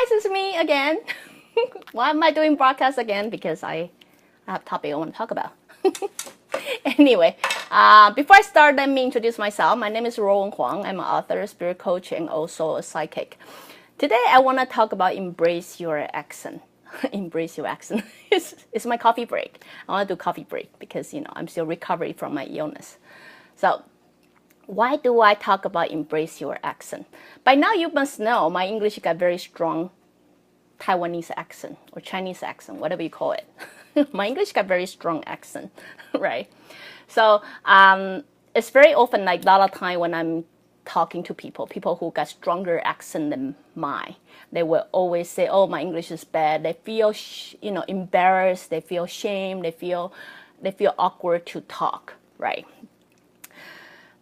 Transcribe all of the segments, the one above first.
guys, it's me again. Why am I doing broadcast again? Because I have a topic I want to talk about. Anyway, before I start, let me introduce myself. My name is Ruowen Huang. I'm an author, spirit coach, and also a psychic. Today, I want to talk about embrace your accent. Embrace your accent. It's my coffee break. I want to do coffee break because, I'm still recovering from my illness. So, why do I talk about embrace your accent? By now, you must know my English got very strong Taiwanese accent or Chinese accent, whatever you call it. My English got very strong accent, right? So it's very often, like a lot of time when I'm talking to people who got stronger accent than mine, they will always say, "Oh, my English is bad." They feel, embarrassed. They feel shame. They feel awkward to talk, right?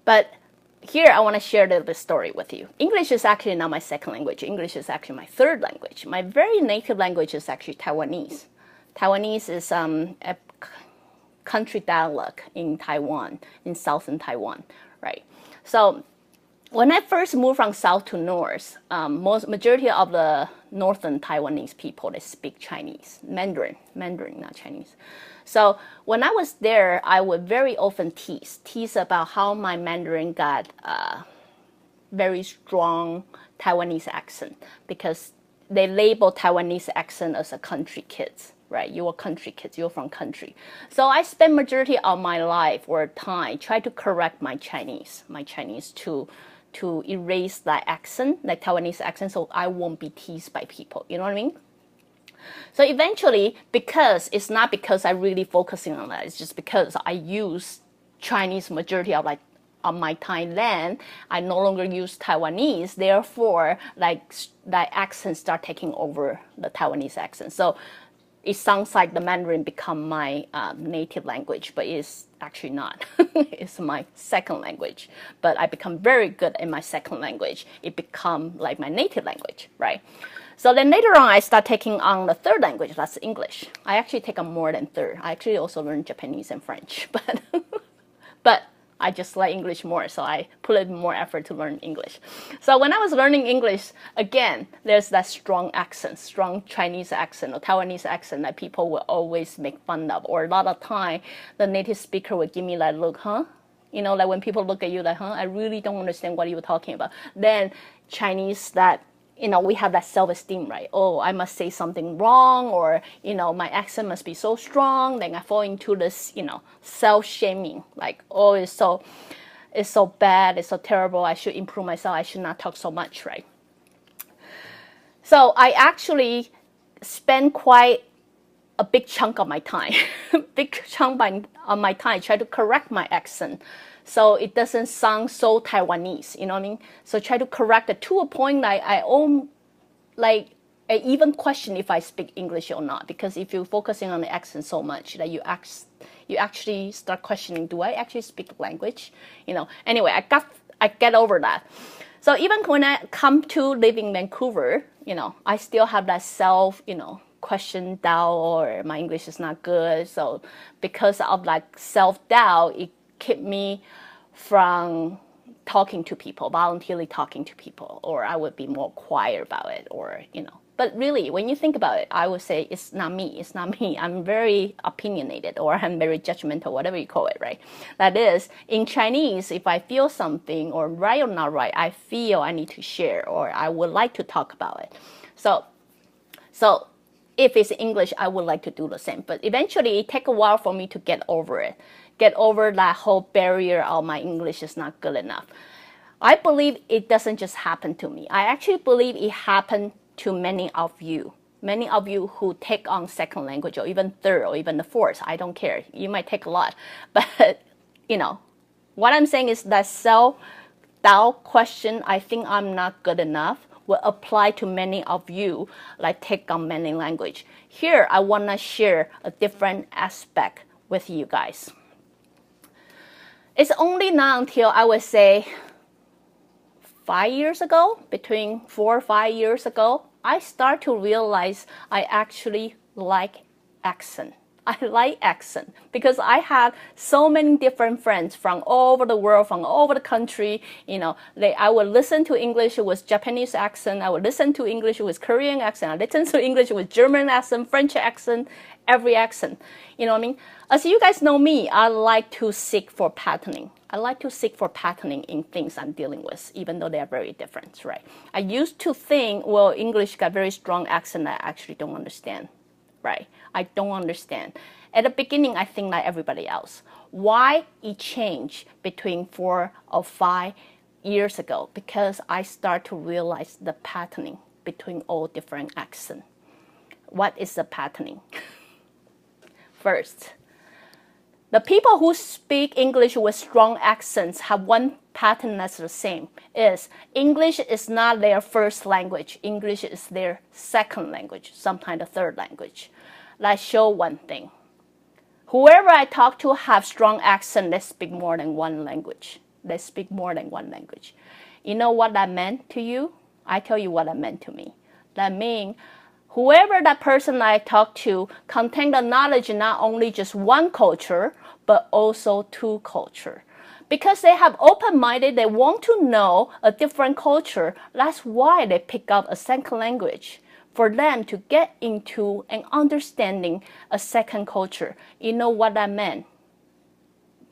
But here I want to share a little bit story with you. English is actually not my second language. English is actually my third language. My very native language is actually Taiwanese. Taiwanese is a country dialect in Taiwan, in southern Taiwan, right? So when I first moved from south to north, majority of the northern Taiwanese people, they speak Chinese, Mandarin, not Chinese. So when I was there, I would very often tease about how my Mandarin got very strong Taiwanese accent because they label Taiwanese accent as a country kids, right? You're country kids, you're from country. So I spent majority of my life or time trying to correct my Chinese to erase that accent, like Taiwanese accent, so I won't be teased by people. You know what I mean? So eventually, because it's not because I really focusing on that, it's just because I use Chinese majority of my time then, I no longer use Taiwanese. Therefore, that accent start taking over the Taiwanese accent. So it sounds like the Mandarin become my native language, but it's actually not. It's my second language. But I become very good in my second language. It become like my native language, right? So then later on, I start taking on the third language, that's English. I actually take on more than third. I actually also learn Japanese and French, but I just like English more, so I put a bit more effort to learn English. So when I was learning English, again, there's that strong accent, strong Chinese accent or Taiwanese accent that people will always make fun of. Or a lot of time, the native speaker would give me that look, huh? Like when people look at you like, huh? I really don't understand what you were talking about. Then Chinese that, we have that self-esteem, right? Oh, I must say something wrong, or, my accent must be so strong. Then I fall into this, self-shaming, like, oh, it's so bad, it's so terrible. I should improve myself. I should not talk so much, right? So I actually spend quite a big chunk of my time, of my time, try to correct my accent, so it doesn't sound so Taiwanese, you know what I mean? So try to correct it to a point that I even question if I speak English or not, because if you're focusing on the accent so much that you actually start questioning, do I actually speak the language? Anyway, I get over that. So even when I come to live in Vancouver, I still have that self, question doubt, or my English is not good. So because of self-doubt, it kept me from talking to people, voluntarily talking to people, or I would be more quiet about it, or, But really, when you think about it, I would say it's not me. I'm very opinionated, or I'm very judgmental, whatever you call it, right? That is, in Chinese, if I feel something, or right or not right, I feel I need to share, or I would like to talk about it. So if it's English, I would like to do the same. But eventually, it takes a while for me to get over it. Get over that whole barrier of my English is not good enough. I believe it doesn't just happen to me. I actually believe it happened to many of you. Many of you who take on second language, or even third, or even the fourth. I don't care. You might take a lot. But, what I'm saying is that self-doubt question, I think I'm not good enough, will apply to many of you, take on many language. Here, I want to share a different aspect with you guys. It's only not until, I would say, 5 years ago, between 4 or 5 years ago, I start to realize I actually like accent. I like accent because I have so many different friends from all over the world, from all over the country. You know, I would listen to English with Japanese accent. I would listen to English with Korean accent. I listen to English with German accent, French accent, every accent. You know what I mean? As you guys know me, I like to seek for patterning. I like to seek for patterning in things I'm dealing with, even though they are very different, right? I used to think, well, English got very strong accent that I actually don't understand, right? I don't understand. At the beginning, I think like everybody else. Why it changed between 4 or 5 years ago? Because I start to realize the patterning between all different accents. What is the patterning? First, the people who speak English with strong accents have one pattern that's the same. Is English is not their first language. English is their second language, sometimes the third language. Let's show one thing. Whoever I talk to have strong accent, they speak more than one language. They speak more than one language. You know what that meant to you? I tell you what that meant to me. That means whoever that person I talk to contain the knowledge in not only just one culture, but also 2 cultures. Because they have open-minded, they want to know a different culture. That's why they pick up a second language, for them to get into and understanding a second culture. You know what that meant?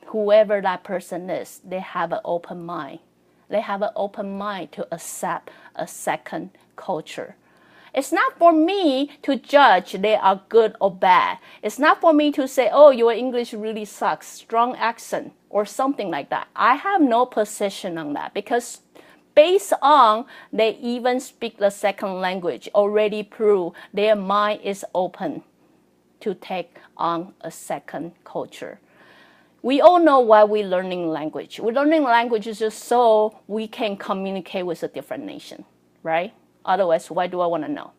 Whoever that person is, they have an open mind. They have an open mind to accept a second culture. It's not for me to judge they are good or bad. It's not for me to say, oh, your English really sucks, strong accent, or something like that. I have no position on that because based on they even speak the second language, already prove their mind is open to take on a second culture. We all know why we're learning language. We're learning language just so we can communicate with a different nation, right? Otherwise, why do I want to know?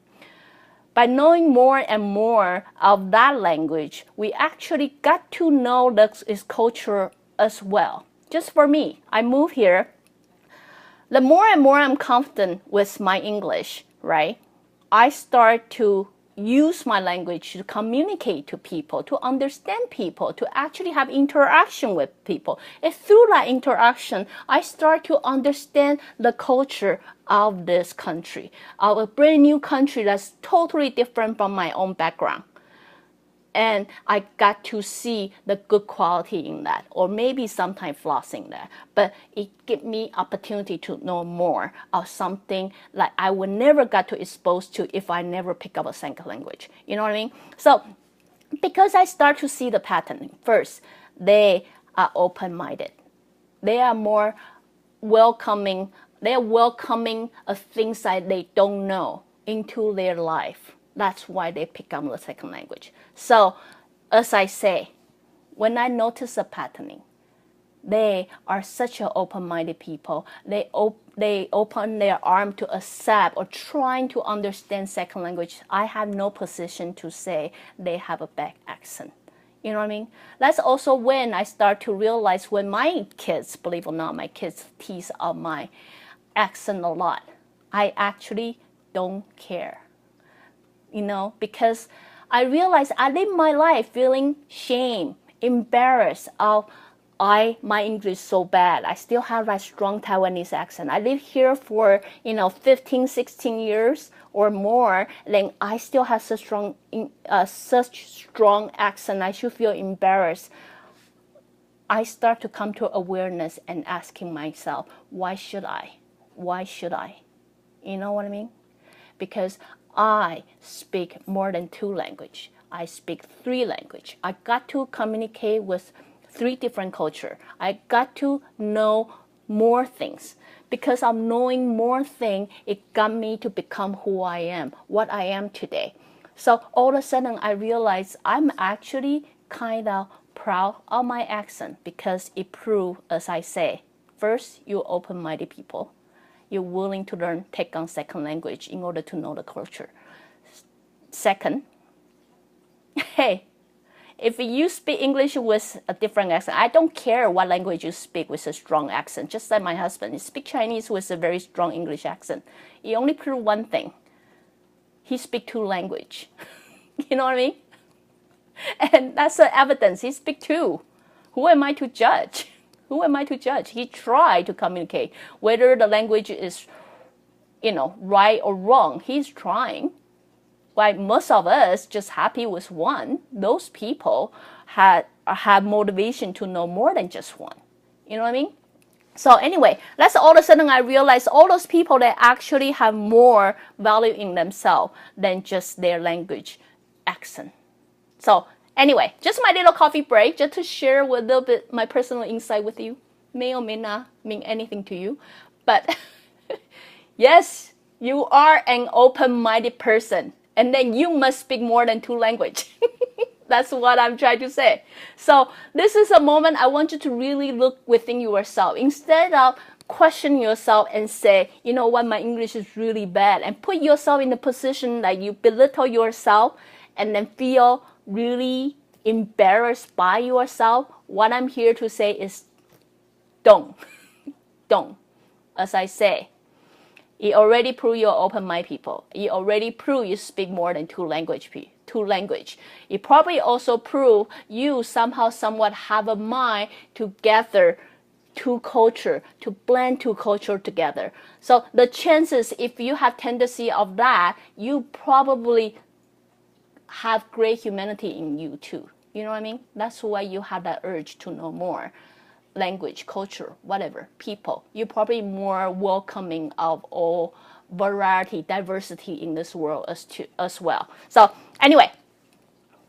By knowing more and more of that language, we actually got to know its culture as well. Just for me, I moved here. The more and more I'm confident with my English, right? I start to use my language to communicate to people, to understand people, to actually have interaction with people. And through that interaction, I start to understand the culture of this country, of a brand new country that's totally different from my own background. And I got to see the good quality in that, or maybe sometimes flaws in that. But it gave me opportunity to know more of something like I would never got to expose to if I never pick up a second language. You know what I mean? So because I start to see the pattern, first, they are open-minded. They are more welcoming. They're welcoming of things that they don't know into their life. That's why they pick up the second language. So, as I say, when I notice a patterning, they are such an open-minded people. They open their arm to accept or trying to understand second language. I have no position to say they have a bad accent. You know what I mean? That's also when I start to realize when my kids, believe it or not, my kids tease out my accent a lot. I actually don't care. You know, because I realized I live my life feeling shame, embarrassed of my English so bad. I still have that strong Taiwanese accent. I live here for, 15, 16 years or more, then I still have such strong accent. I should feel embarrassed. I start to come to awareness and asking myself, why should I? Why should I? You know what I mean? Because I speak more than 2 languages. I speak 3 languages. I got to communicate with 3 different cultures. I got to know more things. Because of knowing more things, it got me to become who I am, what I am today. So all of a sudden, I realized I'm actually kind of proud of my accent because it proves, as I say, first, you're open-minded people. You're willing to learn, take on second language in order to know the culture. Second, hey, if you speak English with a different accent, I don't care what language you speak with a strong accent. Just like my husband, he speaks Chinese with a very strong English accent. He only proves one thing. He speaks 2 languages. You know what I mean? And that's the evidence. He speak too. Who am I to judge? Who am I to judge? He tried to communicate. Whether the language is, right or wrong, he's trying. Like most of us just happy with one. Those people have motivation to know more than just one. You know what I mean? So anyway, that's all of a sudden I realized all those people that actually have more value in themselves than just their language accent. So anyway, just my little coffee break, just to share a little bit my personal insight with you. May or may not mean anything to you, but yes, you are an open-minded person, and then you must speak more than 2 languages. That's what I'm trying to say. So this is a moment I want you to really look within yourself. Instead of question yourself and say, you know what, my English is really bad, and put yourself in the position that you belittle yourself and then feel really embarrassed by yourself. What I'm here to say is don't. As I say, it already proved you're open-minded people. It already proved you speak more than 2 language. It probably also proved you somehow somewhat have a mind to gather 2 culture, to blend 2 culture together. So the chances, if you have tendency of that, you probably have great humanity in you too. You know what I mean? That's why you have that urge to know more. Language, culture, whatever, people. You're probably more welcoming of all variety, diversity in this world as well. So anyway,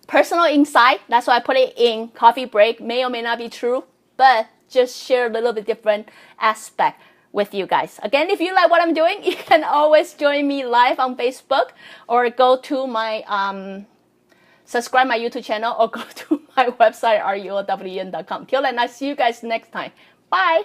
personal insight, that's why I put it in coffee break. May or may not be true, but just share a little bit different aspect with you guys. Again, if you like what I'm doing, you can always join me live on Facebook, or go to my subscribe my YouTube channel, or go to my website ruowen.com. Till then, I see you guys next time. Bye.